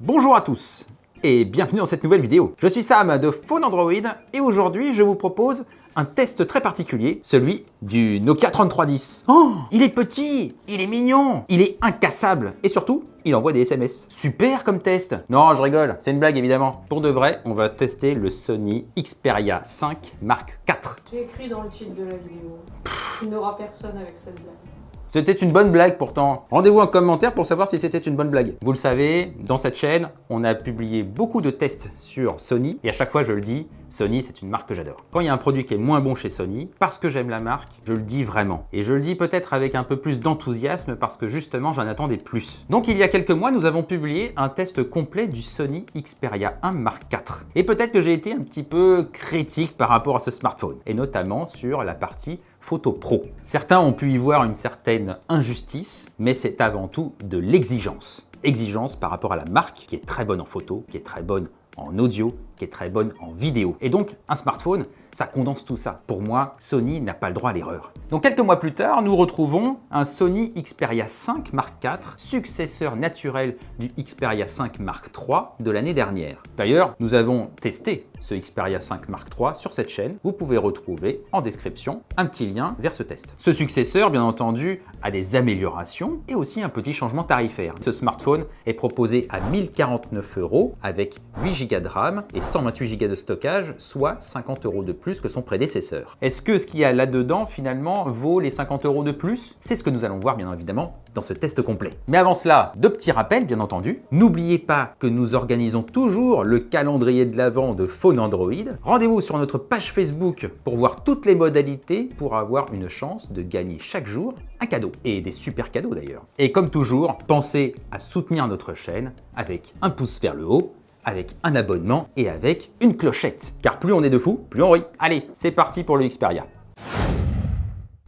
Bonjour à tous et bienvenue dans cette nouvelle vidéo. Je suis Sam de Phone Android et aujourd'hui je vous propose un test très particulier, celui du Nokia 3310. Oh, il est petit, il est mignon, il est incassable et surtout, il envoie des SMS. Super comme test. Non, je rigole, c'est une blague évidemment. Pour de vrai, on va tester le Sony Xperia 5 Mark IV. J'ai écrit dans le titre de la vidéo. Il n'aura personne avec cette blague. C'était une bonne blague pourtant. Rendez-vous en commentaire pour savoir si c'était une bonne blague. Vous le savez, dans cette chaîne, on a publié beaucoup de tests sur Sony et à chaque fois je le dis, Sony c'est une marque que j'adore. Quand il y a un produit qui est moins bon chez Sony, parce que j'aime la marque, je le dis vraiment. Et je le dis peut-être avec un peu plus d'enthousiasme parce que justement j'en attendais plus. Donc il y a quelques mois, nous avons publié un test complet du Sony Xperia 1 Mark IV. Et peut-être que j'ai été un petit peu critique par rapport à ce smartphone, et notamment sur la partie photo pro. Certains ont pu y voir une certaine injustice, mais c'est avant tout de l'exigence. Exigence par rapport à la marque qui est très bonne en photo, qui est très bonne en audio, qui est très bonne en vidéo. Et donc, un smartphone, ça condense tout ça. Pour moi, Sony n'a pas le droit à l'erreur. Donc, quelques mois plus tard, nous retrouvons un Sony Xperia 5 Mark IV, successeur naturel du Xperia 5 Mark III de l'année dernière. D'ailleurs, nous avons testé ce Xperia 5 Mark III sur cette chaîne. Vous pouvez retrouver en description un petit lien vers ce test. Ce successeur, bien entendu, a des améliorations et aussi un petit changement tarifaire. Ce smartphone est proposé à 1049 € avec 8 Go de RAM et 128 Go de stockage, soit 50 € de plus que son prédécesseur. Est-ce que ce qu'il y a là-dedans, finalement, vaut les 50 € de plus? C'est ce que nous allons voir, bien évidemment, dans ce test complet. Mais avant cela, deux petits rappels, bien entendu. N'oubliez pas que nous organisons toujours le calendrier de l'Avent de Phone Android. Rendez-vous sur notre page Facebook pour voir toutes les modalités pour avoir une chance de gagner chaque jour un cadeau. Et des super cadeaux d'ailleurs. Et comme toujours, pensez à soutenir notre chaîne avec un pouce vers le haut, avec un abonnement et avec une clochette. Car plus on est de fous, plus on rit. Allez, c'est parti pour le Xperia.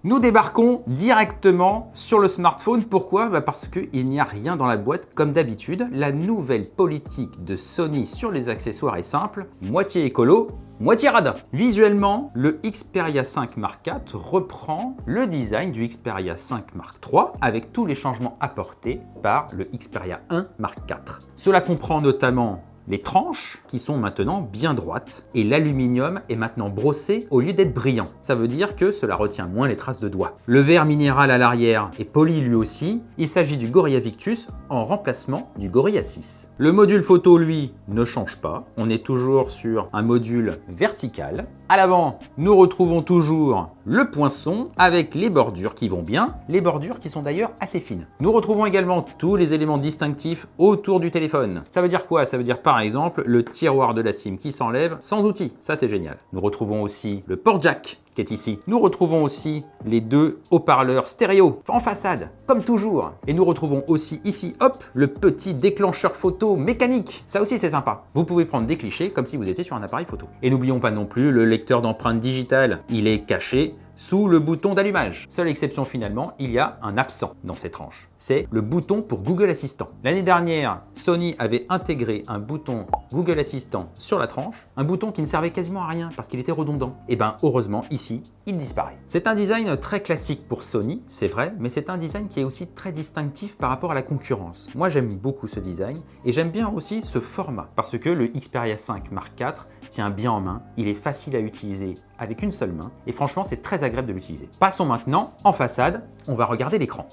Nous débarquons directement sur le smartphone. Pourquoi? Parce qu'il n'y a rien dans la boîte comme d'habitude. La nouvelle politique de Sony sur les accessoires est simple, moitié écolo, moitié radin. Visuellement, le Xperia 5 Mark IV reprend le design du Xperia 5 Mark III avec tous les changements apportés par le Xperia 1 Mark IV. Cela comprend notamment les tranches qui sont maintenant bien droites et l'aluminium est maintenant brossé au lieu d'être brillant. Ça veut dire que cela retient moins les traces de doigts. Le verre minéral à l'arrière est poli lui aussi. Il s'agit du Gorilla Victus en remplacement du Gorilla 6. Le module photo, lui, ne change pas. On est toujours sur un module vertical. À l'avant, nous retrouvons toujours le poinçon avec les bordures qui vont bien, les bordures qui sont d'ailleurs assez fines. Nous retrouvons également tous les éléments distinctifs autour du téléphone. Ça veut dire quoi? Ça veut dire par exemple le tiroir de la SIM qui s'enlève sans outil. Ça, c'est génial. Nous retrouvons aussi le port jack qui est ici. Nous retrouvons aussi les deux haut-parleurs stéréo en façade, comme toujours. Et nous retrouvons aussi ici, hop, le petit déclencheur photo mécanique. Ça aussi, c'est sympa. Vous pouvez prendre des clichés comme si vous étiez sur un appareil photo. Et n'oublions pas non plus le lecteur d'empreintes digitales. Il est caché sous le bouton d'allumage. Seule exception finalement, il y a un absent dans ces tranches. C'est le bouton pour Google Assistant. L'année dernière, Sony avait intégré un bouton Google Assistant sur la tranche, un bouton qui ne servait quasiment à rien parce qu'il était redondant. Et bien heureusement, ici, il disparaît. C'est un design très classique pour Sony, c'est vrai, mais c'est un design qui est aussi très distinctif par rapport à la concurrence. Moi, j'aime beaucoup ce design et j'aime bien aussi ce format parce que le Xperia 5 Mark IV tient bien en main, il est facile à utiliser avec une seule main et franchement, c'est très agréable de l'utiliser. Passons maintenant en façade, on va regarder l'écran.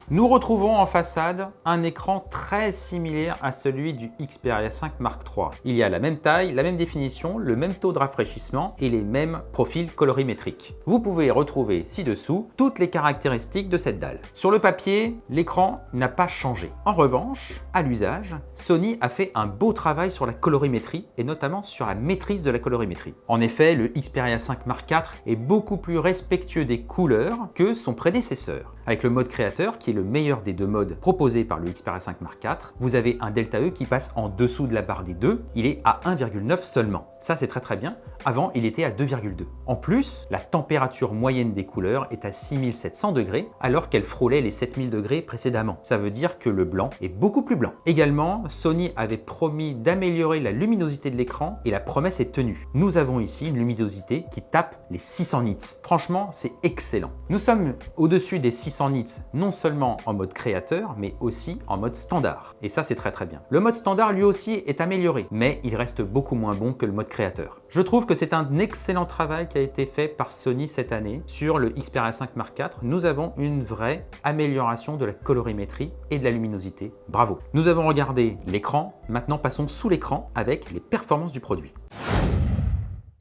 Nous retrouvons en façade un écran très similaire à celui du Xperia 5 Mark III. Il y a la même taille, la même définition, le même taux de rafraîchissement et les mêmes profils colorimétriques. Vous pouvez retrouver ci-dessous toutes les caractéristiques de cette dalle. Sur le papier, l'écran n'a pas changé. En revanche, à l'usage, Sony a fait un beau travail sur la colorimétrie et notamment sur la maîtrise de la colorimétrie. En effet, le Xperia 5 Mark IV est beaucoup plus respectueux des couleurs que son prédécesseur. Avec le mode créateur qui est le meilleur des deux modes proposés par le Xperia 5 Mark IV, vous avez un delta E qui passe en dessous de la barre des 2, il est à 1,9 seulement. Ça, c'est très bien. Avant, il était à 2,2. En plus, la température moyenne des couleurs est à 6700 degrés alors qu'elle frôlait les 7000 degrés précédemment. Ça veut dire que le blanc est beaucoup plus blanc. Également, Sony avait promis d'améliorer la luminosité de l'écran et la promesse est tenue. Nous avons ici une luminosité qui tape les 600 nits. Franchement, c'est excellent. Nous sommes au-dessus des 600 nits, non seulement seulement en mode créateur, mais aussi en mode standard. Et ça, c'est très très bien. Le mode standard, lui aussi, est amélioré, mais il reste beaucoup moins bon que le mode créateur. Je trouve que c'est un excellent travail qui a été fait par Sony cette année. Sur le Xperia 5 Mark IV, nous avons une vraie amélioration de la colorimétrie et de la luminosité. Bravo! Nous avons regardé l'écran, maintenant passons sous l'écran avec les performances du produit.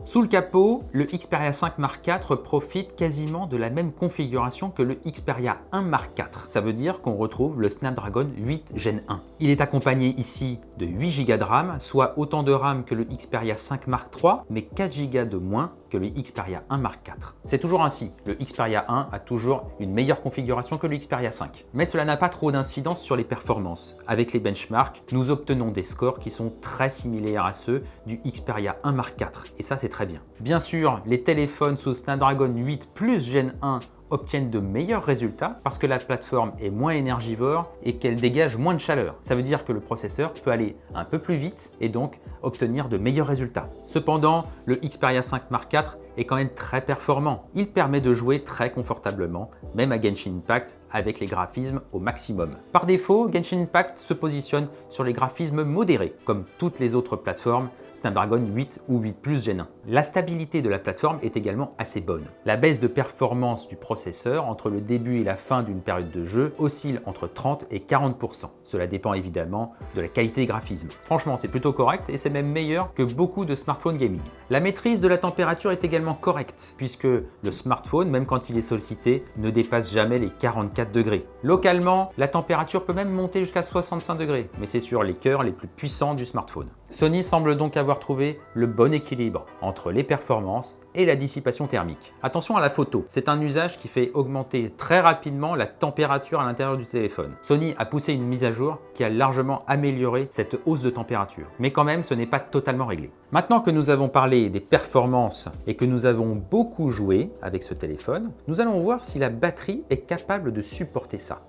Sous le capot, le Xperia 5 Mark IV profite quasiment de la même configuration que le Xperia 1 Mark IV. Ça veut dire qu'on retrouve le Snapdragon 8 Gen 1. Il est accompagné ici de 8 Go de RAM, soit autant de RAM que le Xperia 5 Mark III, mais 4 Go de moins que le Xperia 1 Mark IV. C'est toujours ainsi, le Xperia 1 a toujours une meilleure configuration que le Xperia 5. Mais cela n'a pas trop d'incidence sur les performances. Avec les benchmarks, nous obtenons des scores qui sont très similaires à ceux du Xperia 1 Mark IV, et ça c'est très bien. Bien sûr, les téléphones sous Snapdragon 8 plus Gen 1 obtiennent de meilleurs résultats parce que la plateforme est moins énergivore et qu'elle dégage moins de chaleur. Ça veut dire que le processeur peut aller un peu plus vite et donc obtenir de meilleurs résultats. Cependant, le Xperia 5 Mark IV est quand même très performant. Il permet de jouer très confortablement, même à Genshin Impact avec les graphismes au maximum. Par défaut, Genshin Impact se positionne sur les graphismes modérés, comme toutes les autres plateformes Snapdragon 8 ou 8 Plus Gen 1. La stabilité de la plateforme est également assez bonne. La baisse de performance du processeur entre le début et la fin d'une période de jeu oscille entre 30 et 40%. Cela dépend évidemment de la qualité des graphismes. Franchement, c'est plutôt correct et c'est même meilleur que beaucoup de smartphones gaming. La maîtrise de la température est également correcte puisque le smartphone, même quand il est sollicité, ne dépasse jamais les 44 degrés. Localement, la température peut même monter jusqu'à 65 degrés, mais c'est sur les cœurs les plus puissants du smartphone. Sony semble donc avoir trouvé le bon équilibre entre les performances et la dissipation thermique. Attention à la photo, c'est un usage qui fait augmenter très rapidement la température à l'intérieur du téléphone. Sony a poussé une mise à jour qui a largement amélioré cette hausse de température, mais quand même ce n'est pas totalement réglé. Maintenant que nous avons parlé des performances et que nous avons beaucoup joué avec ce téléphone, nous allons voir si la batterie est capable de supporter ça.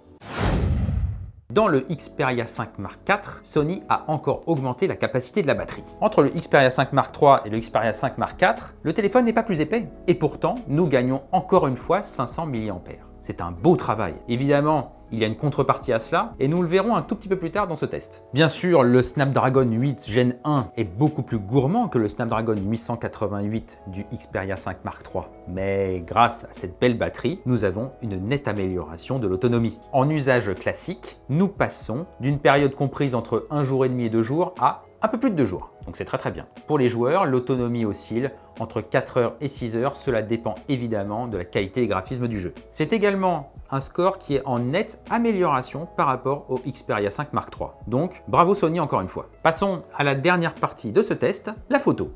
Dans le Xperia 5 Mark IV, Sony a encore augmenté la capacité de la batterie. Entre le Xperia 5 Mark III et le Xperia 5 Mark IV, le téléphone n'est pas plus épais. Et pourtant, nous gagnons encore une fois 500 mAh. C'est un beau travail. Évidemment, il y a une contrepartie à cela et nous le verrons un tout petit peu plus tard dans ce test. Bien sûr, le Snapdragon 8 Gen 1 est beaucoup plus gourmand que le Snapdragon 888 du Xperia 5 Mark III. Mais grâce à cette belle batterie, nous avons une nette amélioration de l'autonomie. En usage classique, nous passons d'une période comprise entre 1 jour et demi et 2 jours à un peu plus de 2 jours. Donc c'est très très bien. Pour les joueurs, l'autonomie oscille entre 4 heures et 6 heures. Cela dépend évidemment de la qualité des graphismes du jeu. C'est également un score qui est en nette amélioration par rapport au Xperia 5 Mark III. Donc bravo Sony encore une fois. Passons à la dernière partie de ce test, la photo.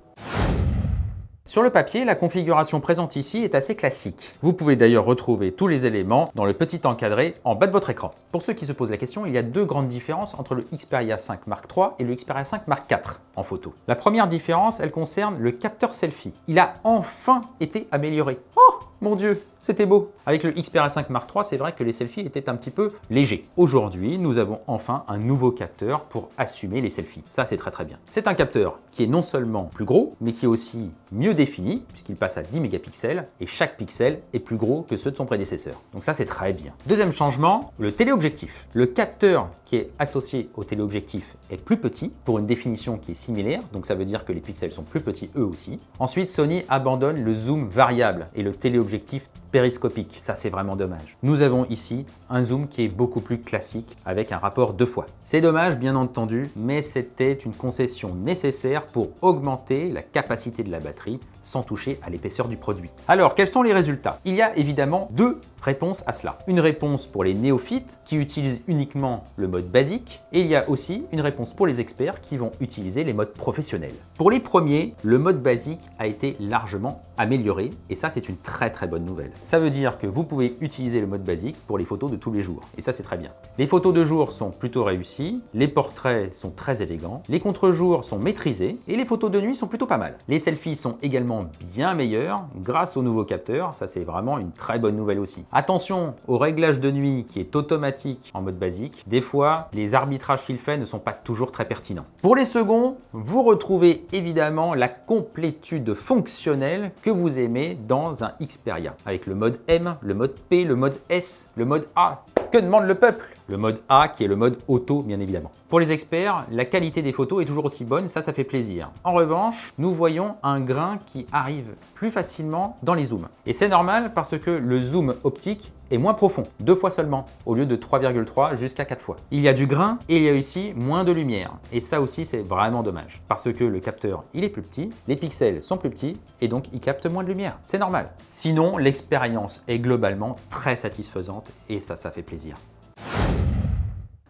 Sur le papier, la configuration présente ici est assez classique. Vous pouvez d'ailleurs retrouver tous les éléments dans le petit encadré en bas de votre écran. Pour ceux qui se posent la question, il y a deux grandes différences entre le Xperia 5 Mark III et le Xperia 5 Mark IV en photo. La première différence, elle concerne le capteur selfie. Il a enfin été amélioré. Oh mon Dieu, c'était beau. Avec le Xperia 5 Mark III, c'est vrai que les selfies étaient un petit peu légers. Aujourd'hui, nous avons enfin un nouveau capteur pour assumer les selfies. Ça, c'est très très bien. C'est un capteur qui est non seulement plus gros, mais qui est aussi mieux défini, puisqu'il passe à 10 mégapixels, et chaque pixel est plus gros que ceux de son prédécesseur. Donc ça, c'est très bien. Deuxième changement, le téléobjectif. Le capteur qui est associé au téléobjectif est plus petit, pour une définition qui est similaire, donc ça veut dire que les pixels sont plus petits eux aussi. Ensuite, Sony abandonne le zoom variable et le téléobjectif périscopique. Ça, c'est vraiment dommage. Nous avons ici un zoom qui est beaucoup plus classique avec un rapport 2 fois. C'est dommage, bien entendu, mais c'était une concession nécessaire pour augmenter la capacité de la batterie sans toucher à l'épaisseur du produit. Alors, quels sont les résultats? Il y a évidemment deux réponses à cela. Une réponse pour les néophytes qui utilisent uniquement le mode basique et il y a aussi une réponse pour les experts qui vont utiliser les modes professionnels. Pour les premiers, le mode basique a été largement amélioré et ça, c'est une très très bonne nouvelle. Ça veut dire que vous pouvez utiliser le mode basique pour les photos de tous les jours et ça, c'est très bien. Les photos de jour sont plutôt réussies, les portraits sont très élégants, les contre-jours sont maîtrisés et les photos de nuit sont plutôt pas mal. Les selfies sont également bien meilleures grâce au nouveau capteur, ça c'est vraiment une très bonne nouvelle aussi. Attention au réglage de nuit qui est automatique en mode basique. Des fois, les arbitrages qu'il fait ne sont pas toujours très pertinents. Pour les seconds, vous retrouvez évidemment la complétude fonctionnelle que vous aimez dans un Xperia, avec le mode M, le mode P, le mode S, le mode A. que demande le peuple? Le mode A qui est le mode auto bien évidemment. Pour les experts, la qualité des photos est toujours aussi bonne, ça fait plaisir. En revanche, nous voyons un grain qui arrive plus facilement dans les zooms. Et c'est normal parce que le zoom optique est moins profond, 2 fois seulement, au lieu de 3,3 jusqu'à 4 fois. Il y a du grain et il y a ici moins de lumière. Et ça aussi, c'est vraiment dommage. Parce que le capteur, il est plus petit, les pixels sont plus petits et donc il capte moins de lumière. C'est normal. Sinon, l'expérience est globalement très satisfaisante et ça fait plaisir.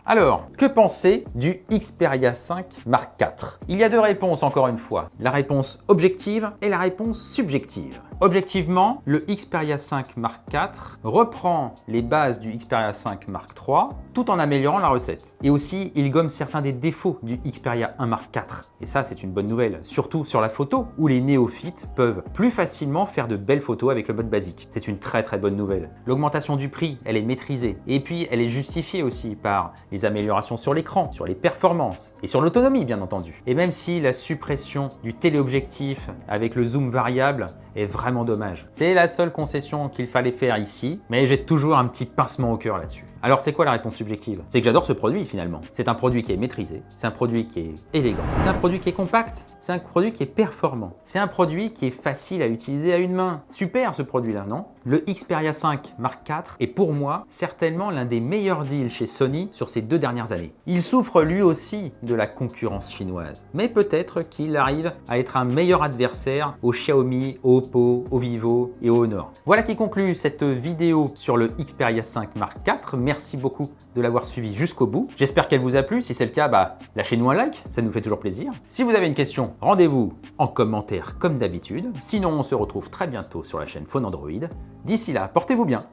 Alors, que penser du Xperia 5 Mark IV? Il y a deux réponses encore une fois, la réponse objective et la réponse subjective. Objectivement, le Xperia 5 Mark IV reprend les bases du Xperia 5 Mark III tout en améliorant la recette. Et aussi, il gomme certains des défauts du Xperia 1 Mark IV. Et ça, c'est une bonne nouvelle, surtout sur la photo où les néophytes peuvent plus facilement faire de belles photos avec le mode basique. C'est une très bonne nouvelle. L'augmentation du prix, elle est maîtrisée. Et puis, elle est justifiée aussi par les améliorations sur l'écran, sur les performances et sur l'autonomie bien entendu. Et même si la suppression du téléobjectif avec le zoom variable est vraiment dommage. C'est la seule concession qu'il fallait faire ici, mais j'ai toujours un petit pincement au cœur là-dessus. Alors c'est quoi la réponse subjective? C'est que j'adore ce produit finalement. C'est un produit qui est maîtrisé, c'est un produit qui est élégant, c'est un produit qui est compact, c'est un produit qui est performant, c'est un produit qui est facile à utiliser à une main. Super ce produit-là, non? Le Xperia 5 Mark IV est pour moi certainement l'un des meilleurs deals chez Sony sur ces 2 dernières années. Il souffre lui aussi de la concurrence chinoise, mais peut-être qu'il arrive à être un meilleur adversaire au Xiaomi, au Oppo, au Vivo et au Honor. Voilà qui conclut cette vidéo sur le Xperia 5 Mark IV. Merci beaucoup de l'avoir suivi jusqu'au bout. J'espère qu'elle vous a plu. Si c'est le cas, lâchez-nous un like, ça nous fait toujours plaisir. Si vous avez une question, rendez-vous en commentaire comme d'habitude. Sinon, on se retrouve très bientôt sur la chaîne Phone Android. D'ici là, portez-vous bien.